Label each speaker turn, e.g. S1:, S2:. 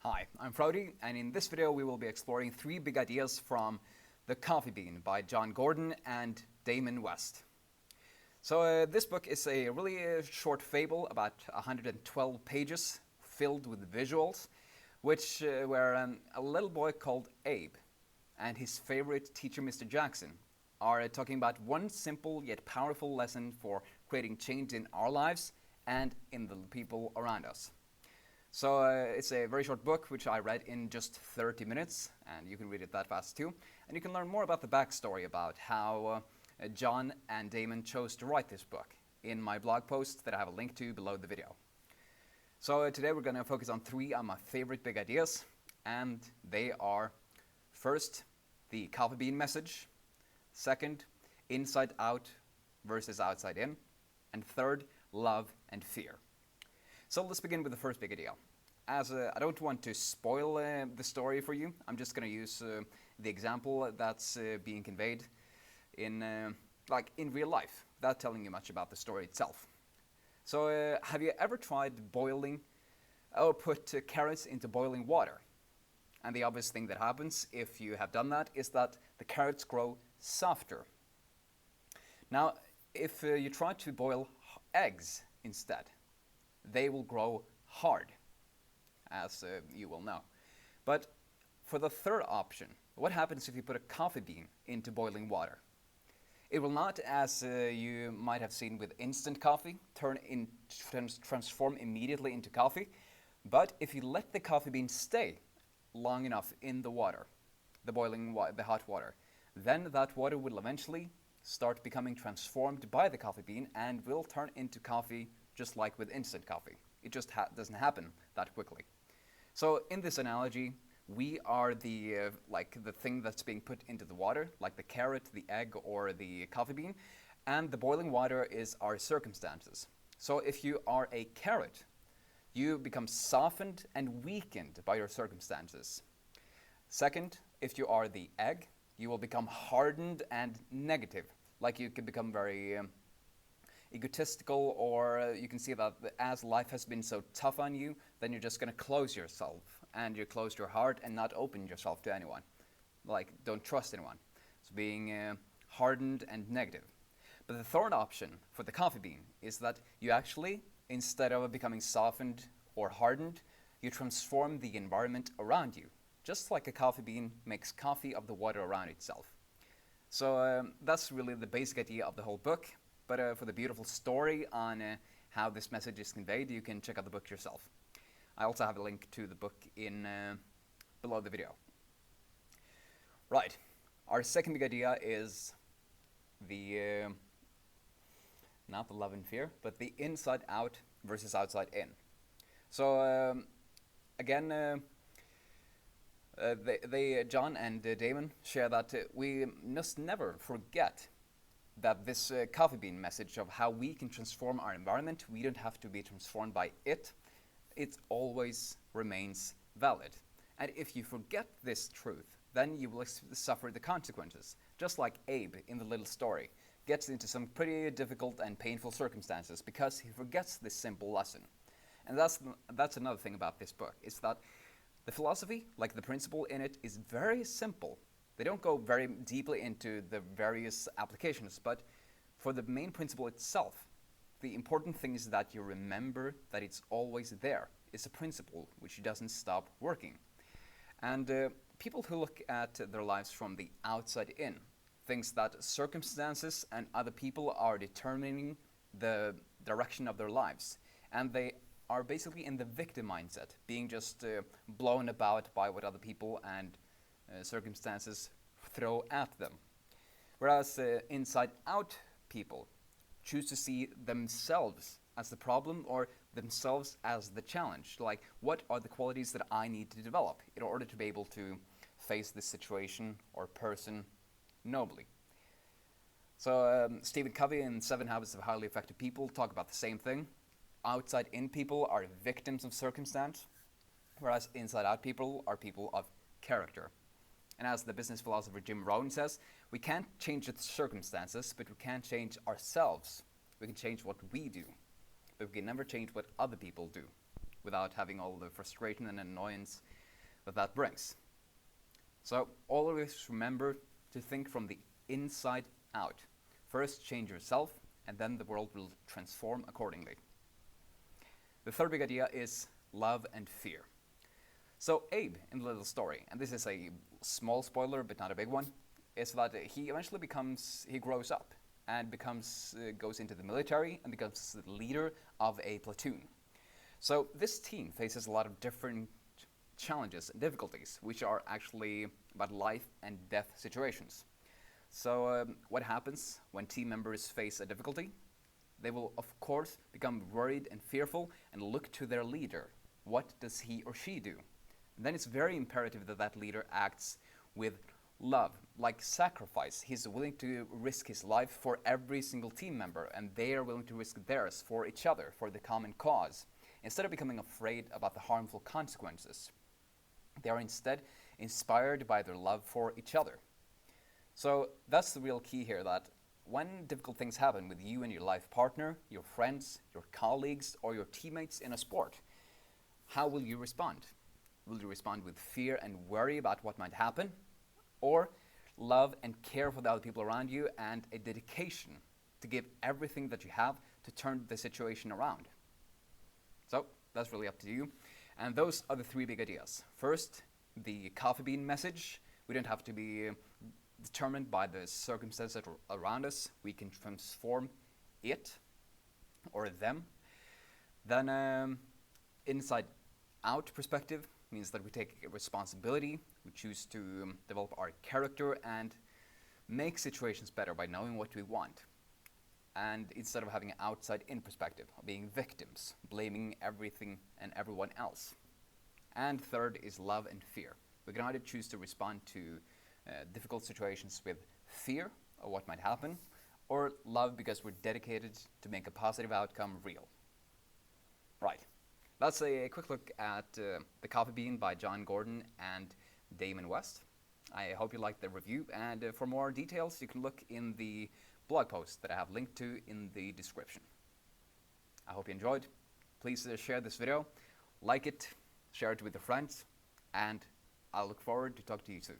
S1: Hi, I'm Frode, and in this video we will be exploring 3 big ideas from The Coffee Bean by John Gordon and Damon West. So this book is a really short fable, about 112 pages, filled with visuals, where a little boy called Abe and his favorite teacher, Mr. Jackson, are talking about one simple yet powerful lesson for creating change in our lives and in the people around us. So it's a very short book, which I read in just 30 minutes, and you can read it that fast too. And you can learn more about the backstory about how John and Damon chose to write this book in my blog post that I have a link to below the video. So today we're going to focus on 3 of my favorite big ideas, and they are: first, the coffee bean message; second, inside out versus outside in; and third, love and fear. So let's begin with the first big idea. As I don't want to spoil the story for you, I'm just going to use the example that's being conveyed in real life, without telling you much about the story itself. So have you ever tried boiling or put carrots into boiling water? And the obvious thing that happens if you have done that is that the carrots grow softer. Now, if you try to boil eggs instead, they will grow hard, as you will know. But for the third option, what happens if you put a coffee bean into boiling water? It will not, as you might have seen with instant coffee, transform immediately into coffee. But if you let the coffee bean stay long enough in the water, the hot water, then that water will eventually start becoming transformed by the coffee bean and will turn into coffee, just like with instant coffee. It just doesn't happen that quickly. So in this analogy, we are the thing that's being put into the water, like the carrot, the egg, or the coffee bean, and the boiling water is our circumstances. So if you are a carrot, you become softened and weakened by your circumstances. Second, if you are the egg, you will become hardened and negative, like you can become very egotistical, or you can see that as life has been so tough on you, then you're just going to close yourself, and you close your heart and not open yourself to anyone. Like, don't trust anyone. So being hardened and negative. But the third option for the coffee bean is that you actually, instead of becoming softened or hardened, you transform the environment around you, just like a coffee bean makes coffee of the water around itself. So that's really the basic idea of the whole book. But for the beautiful story on how this message is conveyed, you can check out the book yourself. I also have a link to the book in below the video. Right, our second big idea is the not the love and fear, but the inside out versus outside in. So again, John and Damon share that we must never forget that this coffee bean message of how we can transform our environment, we don't have to be transformed by it. It always remains valid. And if you forget this truth, then you will suffer the consequences. Just like Abe in the little story gets into some pretty difficult and painful circumstances because he forgets this simple lesson. And that's another thing about this book, is that the philosophy, like the principle in it, is very simple. They don't go very deeply into the various applications, but for the main principle itself, the important thing is that you remember that it's always there. It's a principle which doesn't stop working. And people who look at their lives from the outside in thinks that circumstances and other people are determining the direction of their lives. And they are basically in the victim mindset, being just blown about by what other people and circumstances throw at them. Whereas inside-out people choose to see themselves as the problem or themselves as the challenge. Like, what are the qualities that I need to develop in order to be able to face this situation or person nobly? So Stephen Covey in 7 Habits of Highly Effective People talk about the same thing. Outside-in people are victims of circumstance, whereas inside-out people are people of character. And as the business philosopher Jim Rohn says, we can't change the circumstances, but we can change ourselves. We can change what we do, but we can never change what other people do. without having all the frustration and annoyance that brings. So always remember to think from the inside out. First change yourself, and then the world will transform accordingly. The third big idea is love and fear. So Abe, in the little story, and this is a small spoiler but not a big one, is that he eventually grows up and goes into the military and becomes the leader of a platoon. So this team faces a lot of different challenges and difficulties, which are actually about life and death situations. So what happens when team members face a difficulty? They will, of course, become worried and fearful and look to their leader. What does he or she do? And then it's very imperative that that leader acts with love, like sacrifice. He's willing to risk his life for every single team member, and they are willing to risk theirs for each other, for the common cause, instead of becoming afraid about the harmful consequences. They are instead inspired by their love for each other. So that's the real key here, that when difficult things happen with you and your life partner, your friends, your colleagues, or your teammates in a sport, how will you respond? Will you respond with fear and worry about what might happen? Or love and care for the other people around you and a dedication to give everything that you have to turn the situation around? So that's really up to you. And those are the three big ideas. First, the coffee bean message. We don't have to be determined by the circumstances around us. We can transform it or them. Then inside out perspective means that we take responsibility, we choose to develop our character and make situations better by knowing what we want. And instead of having an outside-in perspective, of being victims, blaming everything and everyone else. And third is love and fear. We can either choose to respond to difficult situations with fear of what might happen, or love because we're dedicated to make a positive outcome real. Right. That's a quick look at The Coffee Bean by John Gordon and Damon West. I hope you liked the review, and for more details you can look in the blog post that I have linked to in the description. I hope you enjoyed. Please share this video, like it, share it with your friends, and I look forward to talk to you soon.